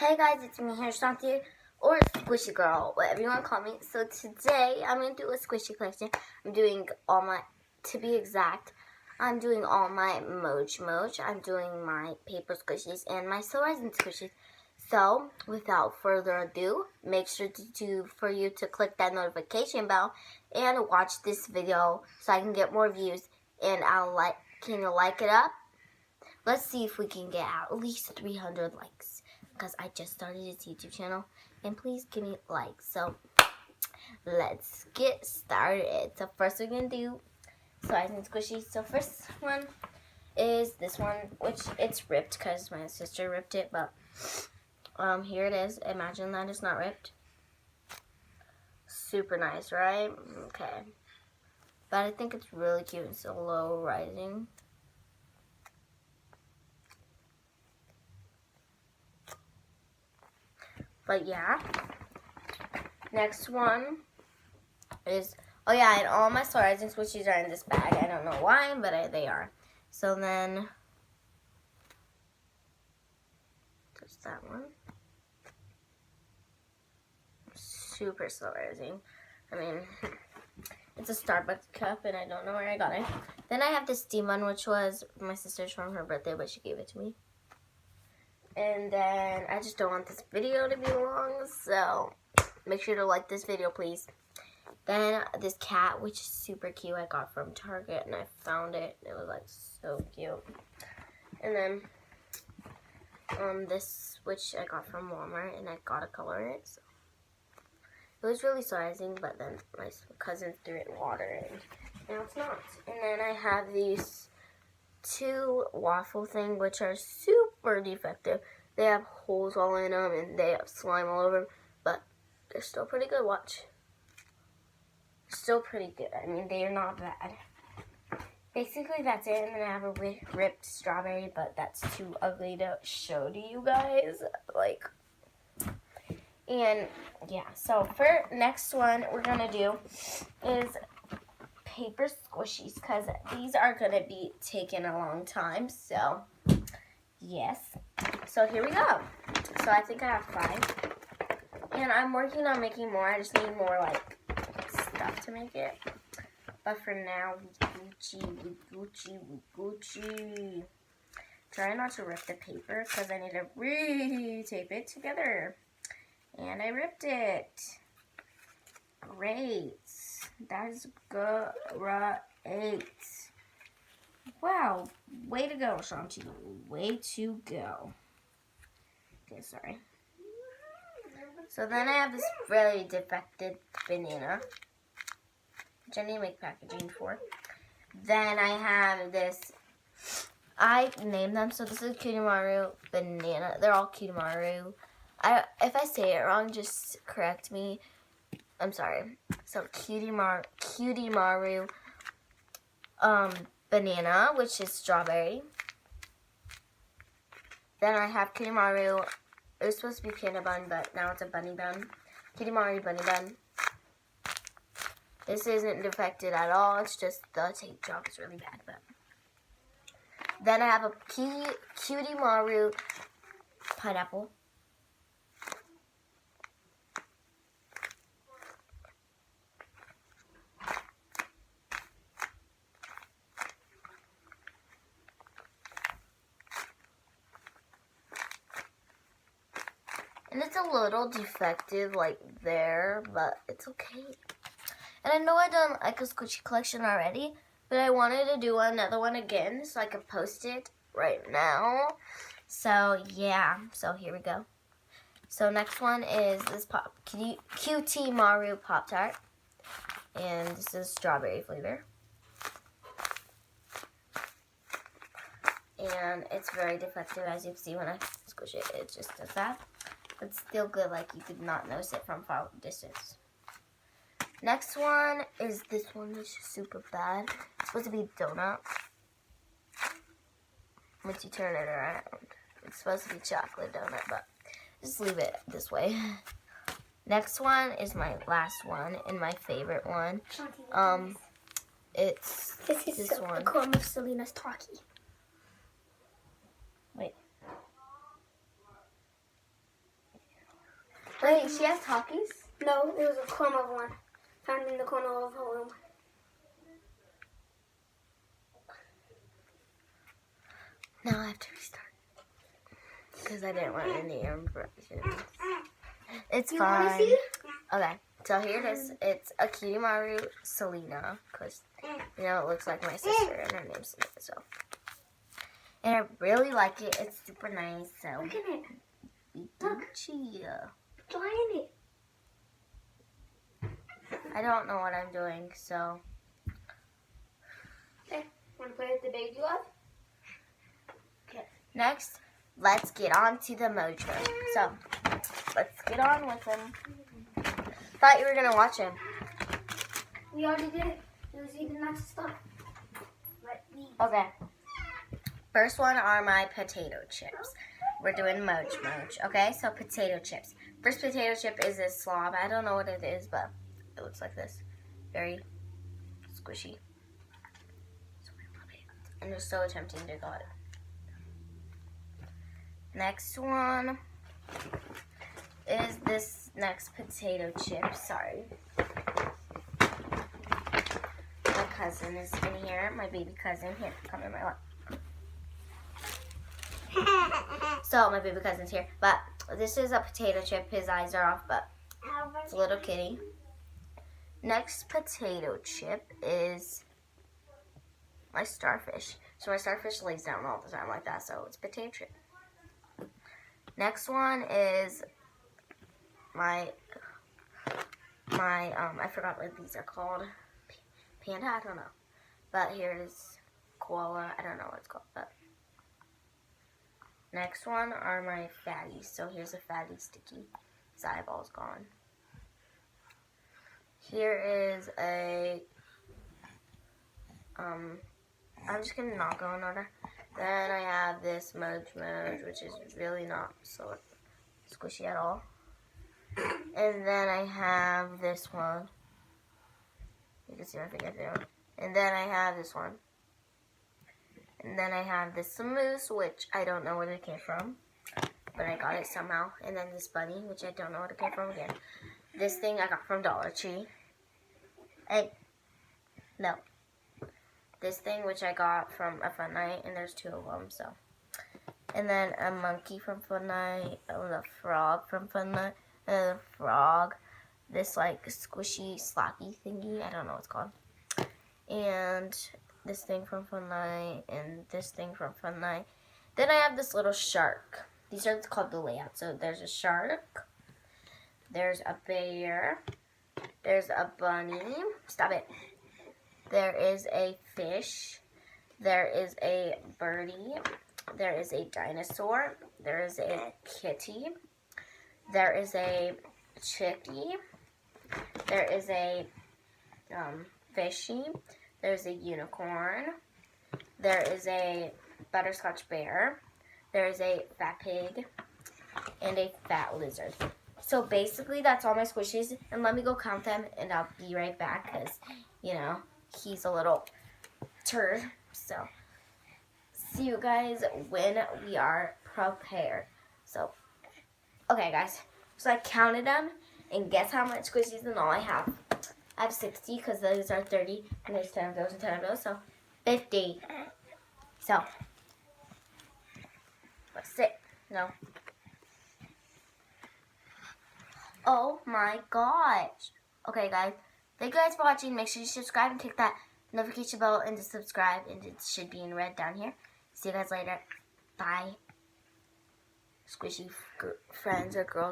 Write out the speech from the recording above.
Hey guys, it's me here, Shanti, or Squishy Girl, whatever you want to call me. So today, I'm going to do a squishy collection. I'm doing all my, to be exact, I'm doing all my Moj. I'm doing my paper squishies and my Soul Rising squishies. So, without further ado, make sure for you to click that notification bell and watch this video so I can get more views. And can you like it up? Let's see if we can get at least 300 likes, because I just started this YouTube channel, and please give me likes. So let's get started. So first we're gonna do slice and squishy. So first one is this one, which it's ripped because my sister ripped it, but here it is. Imagine that it's not ripped. Super nice, right? Okay, but I think it's really cute and so low rising. But yeah, next one is, oh yeah, and all my Soul Rising squishies are in this bag. I don't know why, but they are. So then, there's that one. Super Soul Rising. I mean, it's a Starbucks cup, and I don't know where I got it. Then I have this steam one, which was my sister's from her birthday, but she gave it to me. And then I just don't want this video to be long, so make sure to like this video, please. Then this cat, which is super cute, I got from Target, and I found it. It was like so cute. And then this, which I got from Walmart, and I got a color in it. So it was really surprising, but then my cousin threw it in water, and now it's not. And then I have these two waffle thing, which are super defective. They have holes all in them, and they have slime all over them, but they're still pretty good. Watch. Still pretty good. I mean, they are not bad. Basically, that's it. And then I have a ripped strawberry, but that's too ugly to show to you guys. Like, and yeah. So for next one, we're gonna do is paper squishies, because these are gonna be taking a long time. So yes. So here we go. So I think I have 5, and I'm working on making more. I just need more like stuff to make it. But for now, we Gucci. Try not to rip the paper, because I need to re-tape it together. And I ripped it. Great. That is great. Wow. Way to go, Shanti. Way to go. Okay, sorry. So then I have this really defective banana, which I need to make packaging for. Then I have this, I named them, so this is Kutimaru banana. They're all Kutimaru. If I say it wrong, just correct me. I'm sorry. So Kutimaru banana, which is strawberry. Then I have Kutimaru. It was supposed to be peanut bun, but now it's a bunny bun. Kutimaru bunny bun. This isn't defected at all. It's just the tape job is really bad. But then I have a Kutimaru pineapple. And it's a little defective, like there, but it's okay. And I know I've done like a squishy collection already, but I wanted to do another one again so I can post it right now. So yeah, so here we go. So next one is this Kutimaru Pop-Tart. And this is strawberry flavor. And it's very defective, as you can see when I squish it. It just does that. But still good, like you could not notice it from far distance. Next one is this one, which is super bad. It's supposed to be a donut. Once you turn it around, it's supposed to be chocolate donut, but just leave it this way. Next one is my last one and my favorite one. It's this one. The crumb of Selena's Talkie. Wait. Wait, she has Takis? No, it was a crumb of one. Found in the corner of her room. Now I have to restart. Because I didn't want any impressions. It's You fine. want to see? Okay, so here it is. It's a Kimaru Selena. Because, you know, it looks like my sister and her name's Selena. So. And I really like it. It's super nice. So. Look at it. Look. Chia. Fly in it. I don't know what I'm doing, so. Okay. Want to play with the baby love? Okay. Next, let's get on to the mojo. So, let's get on with him. Thought you were going to watch him. We already did it. It was even not to stop. Let me. Okay. First one are my potato chips. We're doing Moj. Okay, so potato chips. First potato chip is this slob. I don't know what it is, but it looks like this. Very squishy. So I love it. And it's so tempting to get it. Next one is this next potato chip. Sorry. My cousin is in here. My baby cousin. Here, come in my lap. So my baby cousin's here. But this is a potato chip. His eyes are off, but it's a little kitty. Next potato chip is my starfish. So my starfish lays down all the time like that, so it's potato chip. Next one is my I forgot what these are called. Panda? I don't know. But here it is koala. I don't know what it's called, but next one are my fatties. So here's a fatty sticky. His eyeball's gone. Here is a, I'm just going to not go in order. Then I have this Moj, which is really not so squishy at all. And then I have this one. You can see my finger there. And then I have this one. And then I have this moose, which I don't know where it came from. But I got it somehow. And then this bunny, which I don't know where it came from again. This thing I got from Dollar Tree. No. This thing, which I got from a Fun Night, and there's two of them, so. And then a monkey from Fun Night, a frog from Fun Night, and a frog. This, like, squishy, sloppy thingy, I don't know what it's called. And this thing from Fun Night, and this thing from Fun Night. Then I have this little shark. These are called the layout. So there's a shark, there's a bear, there's a bunny, stop it. There is a fish, there is a birdie, there is a dinosaur, there is a kitty, there is a chickie, there is a fishy, there's a unicorn, there is a butterscotch bear, there is a fat pig, and a fat lizard. So basically that's all my squishies, and let me go count them and I'll be right back because, you know, he's a little turd. So see you guys when we are prepared. So, okay guys, so I counted them, and guess how much squishies and all I have. I have 60 because those are 30, and there's 10 of those and 10 of those, so 50. So, let's sit. No. Oh my gosh. Okay guys, thank you guys for watching. Make sure you subscribe and click that notification bell and to subscribe, and it should be in red down here. See you guys later. Bye. Squishy friends or girls.